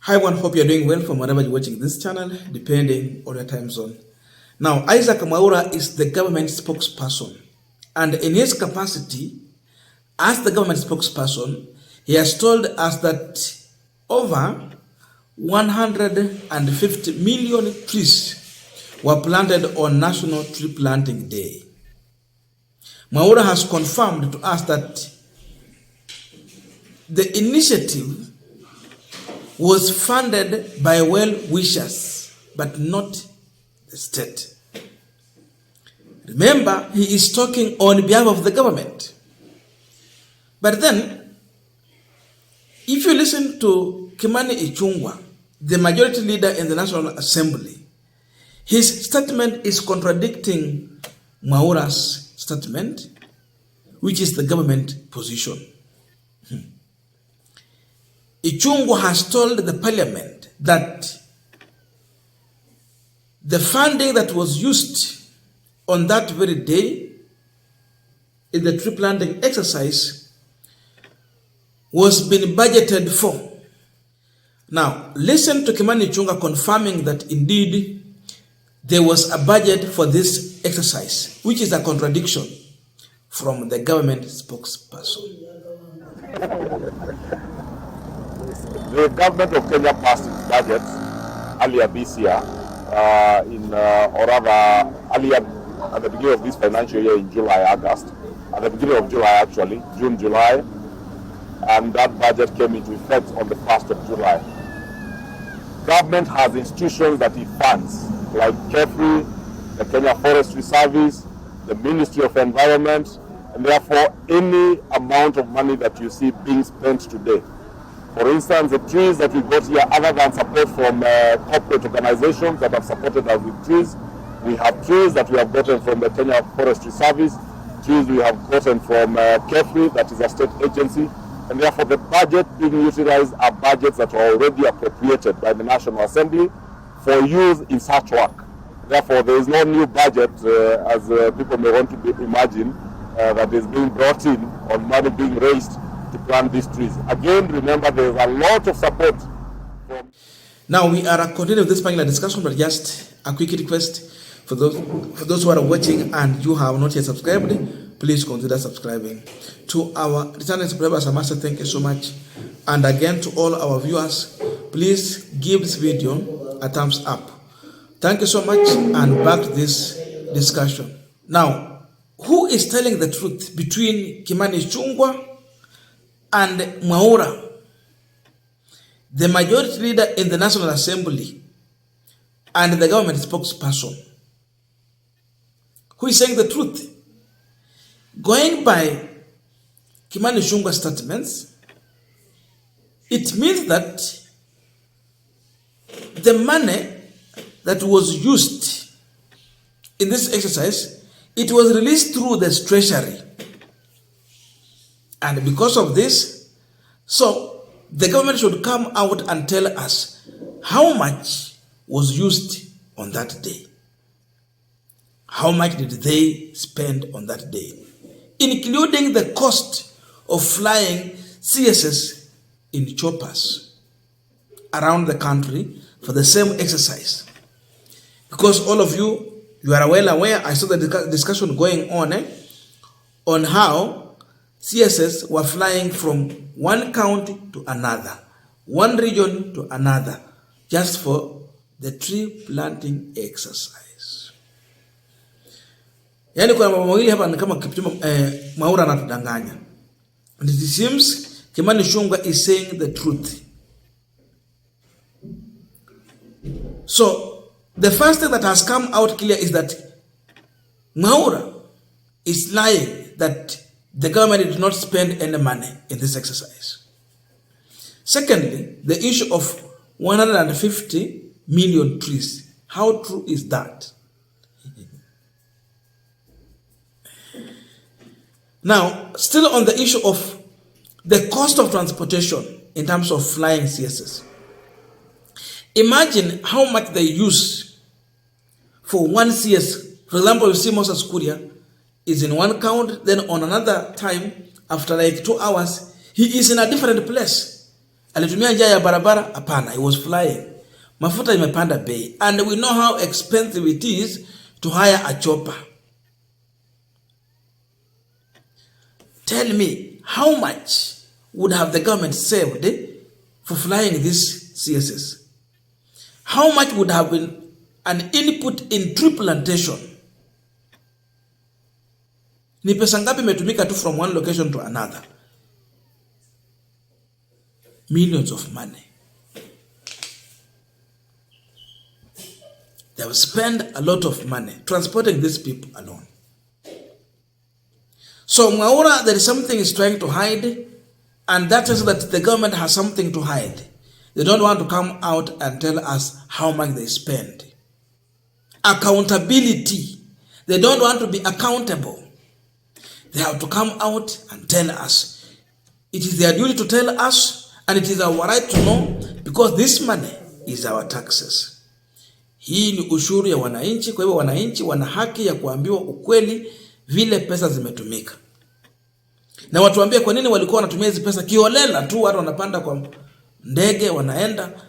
Hi everyone, hope you're doing well from wherever you're watching this channel, depending on your time zone. Now, Isaac Mwaura is the government spokesperson, and in his capacity as the government spokesperson, he has told us that over 150 million trees were planted on National Tree Planting Day. Mwaura has confirmed to us that the initiative was funded by well-wishers, but not the state. Remember, he is talking on behalf of the government. But then, if you listen to Kimani Ichung'Wah, the majority leader in the National Assembly, his statement is contradicting Mwaura's statement, which is the government position. Ichung'Wah has told the parliament that the funding that was used on that very day in the tree planting exercise was being budgeted for. Now, listen to Kimani Ichung'Wah confirming that indeed there was a budget for this exercise, which is a contradiction from the government spokesperson. The government of Kenya passed its budget earlier this year, earlier at the beginning of this financial year in July, August, at the beginning of July actually, June, July, and that budget came into effect on the 1st of July. Government has institutions that it funds, like KEFRI, the Kenya Forestry Service, the Ministry of Environment, and therefore any amount of money that you see being spent today. For instance, the trees that we got here, other than support from corporate organizations that have supported us with trees, we have trees that we have gotten from the Kenya Forestry Service, trees we have gotten from KEFRI, that is a state agency, and therefore the budget being utilized are budgets that are already appropriated by the National Assembly for use in such work. Therefore, there is no new budget, as people may want to imagine, that is being brought in on money being raised to plant these trees. Again, remember there is a lot of support from... Now we are continuing this panel discussion, but just a quick request for those who are watching and you have not yet subscribed, please consider subscribing. To our returning subscribers, I must say thank you so much. And again, to all our viewers, please give this video a thumbs up. Thank you so much, and back to this discussion. Now, who is telling the truth between Kimani Ichung'Wah and Mwaura, the majority leader in the National Assembly, and the government spokesperson? Who is saying the truth? Going by Kimani Ichung'Wah's statements, it means that the money that was used in this exercise, it was released through the treasury. And because of this, so the government should come out and tell us how much was used on that day. How much did they spend on that day? Including the cost of flying CSS in choppers around the country for the same exercise. Because all of you are well aware, I saw the discussion going on how CSS were flying from one county to another, one region to another, just for the tree planting exercise. Yani kuna mambo mawili hapa ni kama Kipchumba Mwaura anatudanganya. And it seems Kimani Ichung'Wah is saying the truth. So, the first thing that has come out clear is that Mwaura is lying that the government did not spend any money in this exercise. Secondly, the issue of 150 million trees. How true is that? Now, still on the issue of the cost of transportation in terms of flying CSS. Imagine how much they use for one CS. For example, you see Moses Kuria is in one count, then on another time, after like 2 hours, he is in a different place. Alitumia njia ya barabara? Hapana, he was flying. Mafuta imepanda bei, and we know how expensive it is to hire a chopper. Tell me, how much would have the government saved for flying these CSS? How much would have been an input in tree plantation? Ni pesa ngapi imetumika tu from one location to another? Millions of money. They have spent a lot of money transporting these people alone. So Mwaura, there is something he's trying to hide, and that is that the government has something to hide. They don't want to come out and tell us how much they spend. Accountability. They don't want to be accountable. They have to come out and tell us. It is their duty to tell us, and it is our right to know, because this money is our taxes. Hii ni ushuru ya wananchi, kwa hivyo wananchi wana haki ya kuambiwa ukweli vile pesa zimetumika. Na watu waambie kwa nini walikuwa wanatumia hizi pesa kiholela tu, watu wanapanda kwa ndege wanaenda.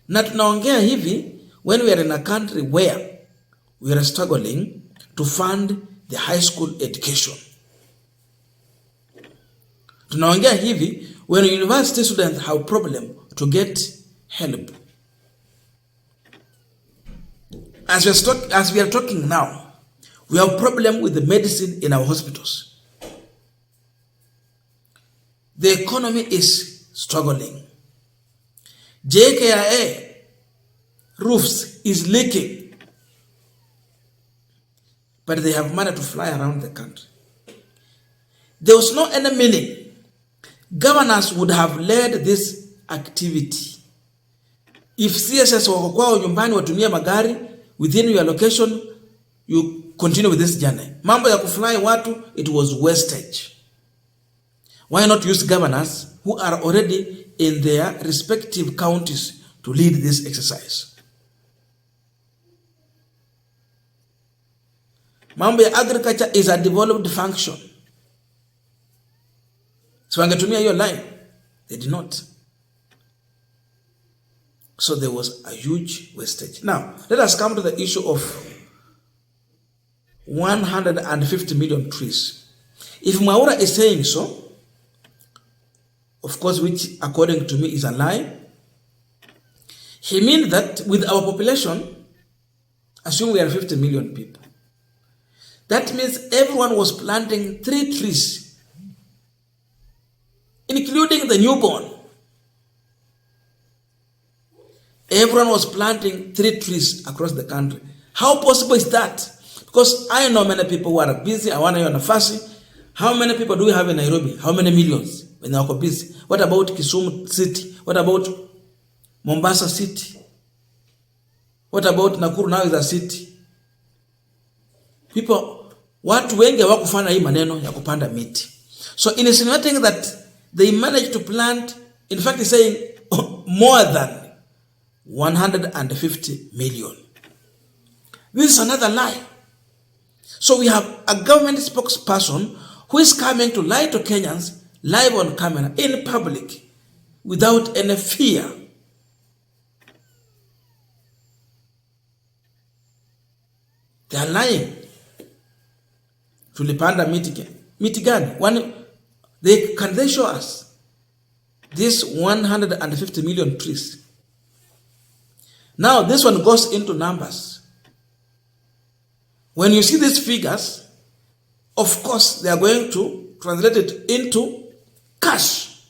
Na tunaongea hivi when we are in a country where we are struggling to fund the high school education. Tunaongea hivi when university students have problem to get help. As we are talking now, we have problem with the medicine in our hospitals. The economy is struggling. JKIA roofs is leaking, but they have managed to fly around the country. There was no any meaning. Governors would have led this activity. If CSS wako kwao nyumbani watumia magari within your location, you continue with this journey. Mambo ya kufly watu, it was wastage. Why not use governors who are already in their respective counties to lead this exercise? Mambo ya agriculture is a developed function. So wangetumia hiyo line. They did not. So there was a huge wastage. Now, let us come to the issue of 150 million trees. If Mwaura is saying so, of course, which according to me is a lie, he means that with our population, assume we are 50 million people, that means everyone was planting 3 trees, including the newborn. Everyone was planting 3 trees across the country. How possible is that? Because I know many people who are busy. I want to know nafasi. How many people do we have in Nairobi? How many millions when they are busy? What about Kisumu City? What about Mombasa City? What about Nakuru now is a city? People, watu wengi hawakufanya hii maneno ya kupanda miti. So insinuating that they managed to plant, in fact he's saying more than 150 million. This is another lie. So we have a government spokesperson who is coming to lie to Kenyans live on camera in public without any fear. They are lying. Tulipanda miti gani? Can they show us this 150 million trees? Now this one goes into numbers. When you see these figures, of course they are going to translate it into cash,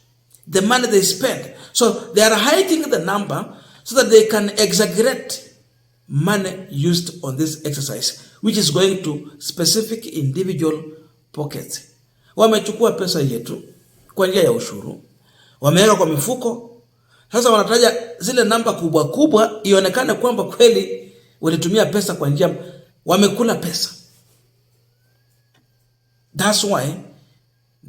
the money they spend. So they are hiding the number so that they can exaggerate money used on this exercise, which is going to specific individual pockets. Wamechukua pesa yetu kwa njia ya ushuru, wameweka kwa mifuko. Sasa wanataja zile namba kubwa kubwa ionekane kwamba kweli walitumia pesa kwa njia, wamekula pesa. That's why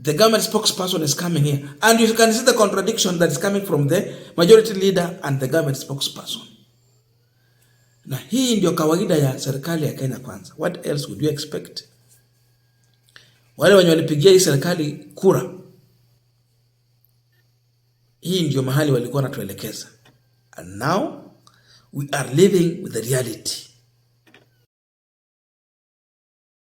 the government spokesperson is coming here. And you can see the contradiction that is coming from the majority leader and the government spokesperson. Na hii ndio kawaida ya serikali ya Kenya Kwanza. What else would you expect? Wale wenye walipigia hii serikali kura, Hii ndio mahali walikuwa wanatuelekeza. And now we are living with the reality.